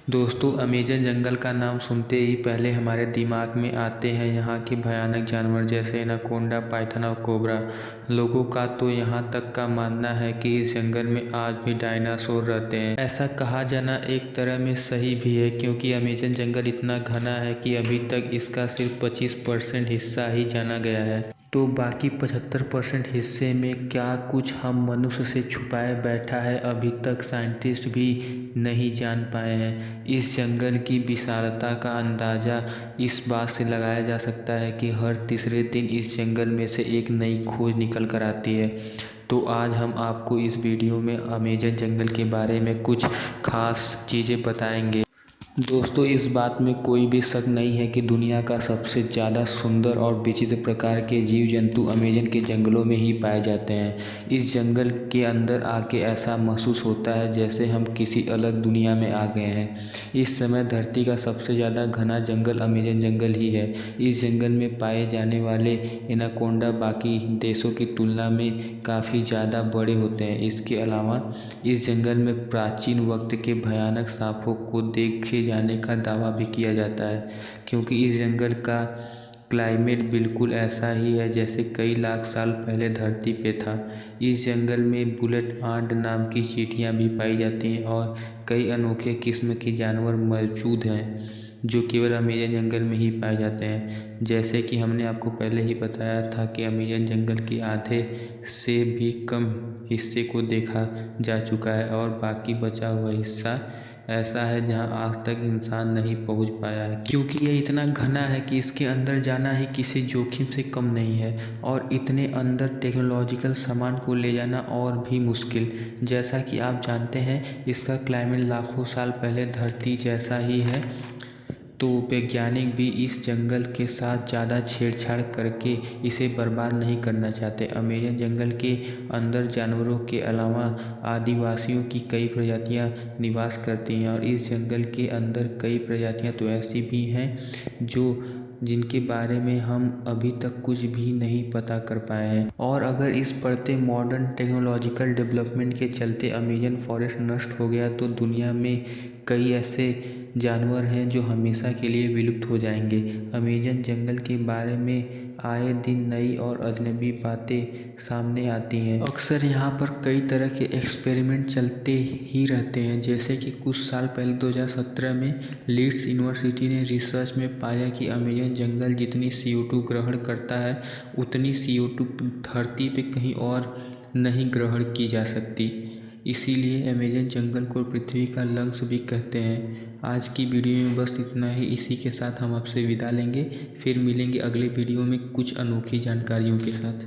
दोस्तों, अमेज़न जंगल का नाम सुनते ही पहले हमारे दिमाग में आते हैं यहाँ के भयानक जानवर जैसे एनाकोंडा, पाइथन और कोबरा। लोगों का तो यहाँ तक का मानना है कि इस जंगल में आज भी डायनासोर रहते हैं। ऐसा कहा जाना एक तरह में सही भी है, क्योंकि अमेज़न जंगल इतना घना है कि अभी तक इसका सिर्फ 25% हिस्सा ही जाना गया है। तो बाकी 75% हिस्से में क्या कुछ हम मनुष्य से छुपाए बैठा है, अभी तक साइंटिस्ट भी नहीं जान पाए हैं। इस जंगल की विशालता का अंदाज़ा इस बात से लगाया जा सकता है कि हर तीसरे दिन इस जंगल में से एक नई खोज निकल कर आती है। तो आज हम आपको इस वीडियो में अमेज़न जंगल के बारे में कुछ खास चीज़ें बताएंगे। दोस्तों, इस बात में कोई भी शक नहीं है कि दुनिया का सबसे ज़्यादा सुंदर और विचित्र प्रकार के जीव जंतु अमेज़न के जंगलों में ही पाए जाते हैं। इस जंगल के अंदर आके ऐसा महसूस होता है जैसे हम किसी अलग दुनिया में आ गए हैं। इस समय धरती का सबसे ज़्यादा घना जंगल अमेज़न जंगल ही है। इस जंगल में पाए जाने वाले एनाकोंडा बाकी देशों की तुलना में काफ़ी ज़्यादा बड़े होते हैं। इसके अलावा इस जंगल में प्राचीन वक्त के भयानक सांपों को देखे जाने का दावा भी किया जाता है, क्योंकि इस जंगल का क्लाइमेट बिल्कुल ऐसा ही है जैसे कई लाख साल पहले धरती पे था। इस जंगल में बुलेट आंट नाम की चींटियां भी पाई जाती हैं और कई अनोखे किस्म के जानवर मौजूद हैं जो केवल अमेज़न जंगल में ही पाए जाते हैं। जैसे कि हमने आपको पहले ही बताया था कि अमेज़न जंगल के आधे से भी कम हिस्से को देखा जा चुका है और बाकी बचा हुआ हिस्सा ऐसा है जहां आज तक इंसान नहीं पहुंच पाया है, क्योंकि ये इतना घना है कि इसके अंदर जाना ही किसी जोखिम से कम नहीं है। और इतने अंदर टेक्नोलॉजिकल सामान को ले जाना और भी मुश्किल। जैसा कि आप जानते हैं, इसका क्लाइमेट लाखों साल पहले धरती जैसा ही है, तो वैज्ञानिक भी इस जंगल के साथ ज़्यादा छेड़छाड़ करके इसे बर्बाद नहीं करना चाहते। अमेज़न जंगल के अंदर जानवरों के अलावा आदिवासियों की कई प्रजातियां निवास करती हैं और इस जंगल के अंदर कई प्रजातियां तो ऐसी भी हैं जिनके बारे में हम अभी तक कुछ भी नहीं पता कर पाए हैं। और अगर इस बढ़ते मॉडर्न टेक्नोलॉजिकल डेवलपमेंट के चलते अमेज़न फॉरेस्ट नष्ट हो गया तो दुनिया में कई ऐसे जानवर हैं जो हमेशा के लिए विलुप्त हो जाएंगे। अमेज़न जंगल के बारे में आए दिन नई और अजनबी बातें सामने आती हैं। अक्सर यहाँ पर कई तरह के एक्सपेरिमेंट चलते ही रहते हैं। जैसे कि कुछ साल पहले 2017 में लीड्स यूनिवर्सिटी ने रिसर्च में पाया कि अमेज़न जंगल जितनी CO2 ग्रहण करता है, उतनी CO2 धरती पे कहीं और नहीं ग्रहण की जा सकती। इसीलिए अमेज़न जंगल को पृथ्वी का लंग्स भी कहते हैं। आज की वीडियो में बस इतना ही। इसी के साथ हम आपसे विदा लेंगे, फिर मिलेंगे अगले वीडियो में कुछ अनोखी जानकारियों के साथ।